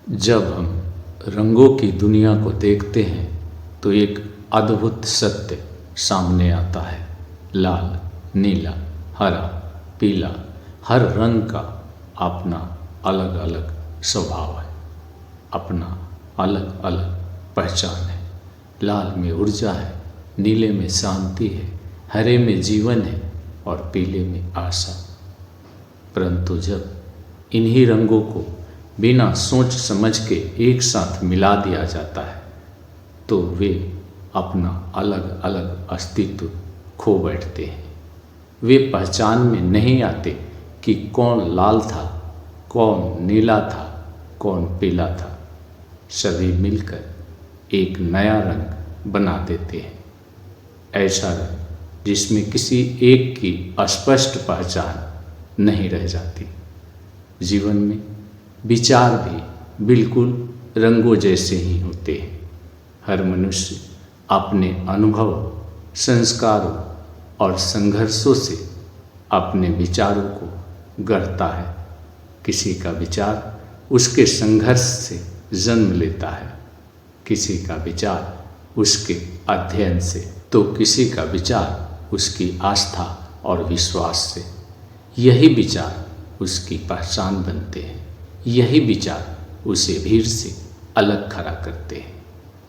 जब हम रंगों की दुनिया को देखते हैं तो एक अद्भुत सत्य सामने आता है। लाल, नीला, हरा, पीला, हर रंग का अपना अलग अलग स्वभाव है, अपना अलग अलग पहचान है। लाल में ऊर्जा है, नीले में शांति है, हरे में जीवन है और पीले में आशा। परंतु जब इन्हीं रंगों को बिना सोच समझ के एक साथ मिला दिया जाता है तो वे अपना अलग अलग अस्तित्व खो बैठते हैं। वे पहचान में नहीं आते कि कौन लाल था, कौन नीला था, कौन पीला था। सभी मिलकर एक नया रंग बना देते हैं, ऐसा रंग जिसमें किसी एक की स्पष्ट पहचान नहीं रह जाती। जीवन में विचार भी बिल्कुल रंगों जैसे ही होते हैं। हर मनुष्य अपने अनुभव, संस्कारों और संघर्षों से अपने विचारों को गढ़ता है। किसी का विचार उसके संघर्ष से जन्म लेता है, किसी का विचार उसके अध्ययन से, तो किसी का विचार उसकी आस्था और विश्वास से। यही विचार उसकी पहचान बनते हैं, यही विचार उसे भीड़ से अलग खड़ा करते हैं।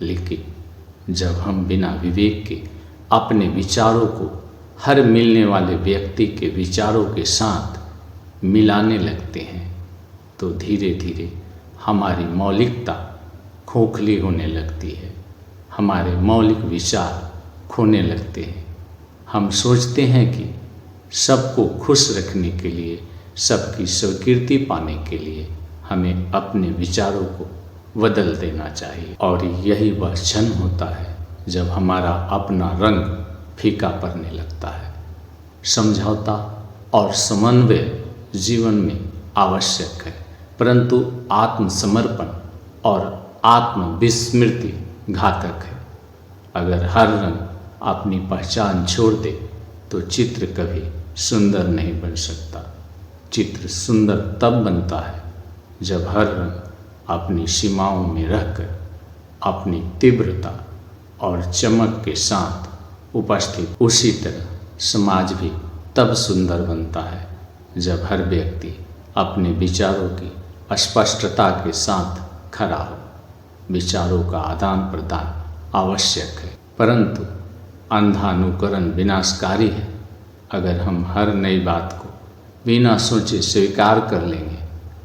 लेकिन जब हम बिना विवेक के अपने विचारों को हर मिलने वाले व्यक्ति के विचारों के साथ मिलाने लगते हैं तो धीरे धीरे हमारी मौलिकता खोखली होने लगती है, हमारे मौलिक विचार खोने लगते हैं। हम सोचते हैं कि सबको खुश रखने के लिए, सबकी स्वीकृति पाने के लिए हमें अपने विचारों को बदल देना चाहिए। और यही वह क्षण होता है जब हमारा अपना रंग फीका पड़ने लगता है। समझौता और समन्वय जीवन में आवश्यक है, परंतु आत्मसमर्पण और आत्मविस्मृति घातक है। अगर हर रंग अपनी पहचान छोड़ दे तो चित्र कभी सुंदर नहीं बन सकता। चित्र सुंदर तब बनता है जब हर रंग अपनी सीमाओं में रहकर अपनी तीव्रता और चमक के साथ उपस्थित। उसी तरह समाज भी तब सुंदर बनता है जब हर व्यक्ति अपने विचारों की स्पष्टता के साथ खड़ा हो। विचारों का आदान प्रदान आवश्यक है, परंतु अंधानुकरण विनाशकारी है। अगर हम हर नई बात को बिना सोचे स्वीकार कर लेंगे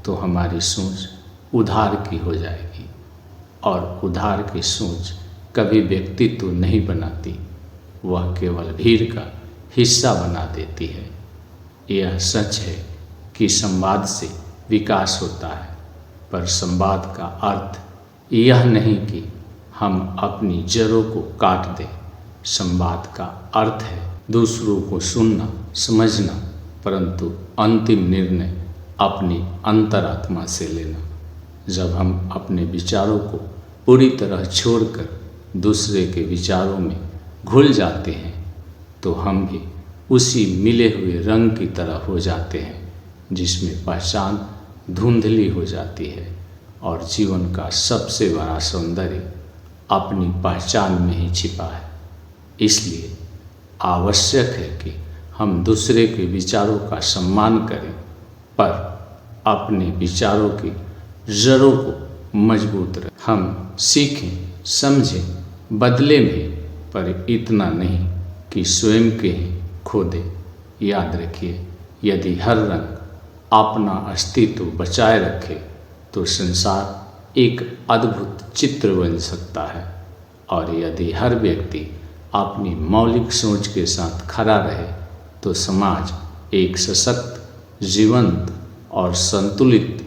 तो हमारी सोच उधार की हो जाएगी, और उधार की सोच कभी व्यक्तित्व नहीं बनाती, वह केवल भीड़ का हिस्सा बना देती है। यह सच है कि संवाद से विकास होता है, पर संवाद का अर्थ यह नहीं कि हम अपनी जड़ों को काट दें। संवाद का अर्थ है दूसरों को सुनना, समझना, परंतु अंतिम निर्णय अपनी अंतरात्मा से लेना। जब हम अपने विचारों को पूरी तरह छोड़कर दूसरे के विचारों में घुल जाते हैं तो हम भी उसी मिले हुए रंग की तरह हो जाते हैं जिसमें पहचान धुंधली हो जाती है। और जीवन का सबसे बड़ा सौंदर्य अपनी पहचान में ही छिपा है। इसलिए आवश्यक है कि हम दूसरे के विचारों का सम्मान करें, पर अपने विचारों की जड़ों को मजबूत रखें। हम सीखें, समझें, बदले में, पर इतना नहीं कि स्वयं के ही खो दें। याद रखिए, यदि हर रंग अपना अस्तित्व बचाए रखे तो संसार एक अद्भुत चित्र बन सकता है। और यदि हर व्यक्ति अपनी मौलिक सोच के साथ खड़ा रहे तो समाज एक सशक्त, जीवंत और संतुलित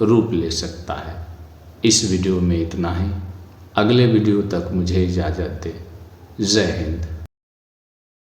रूप ले सकता है। इस वीडियो में इतना ही। अगले वीडियो तक मुझे इजाज़त दें। जय हिंद।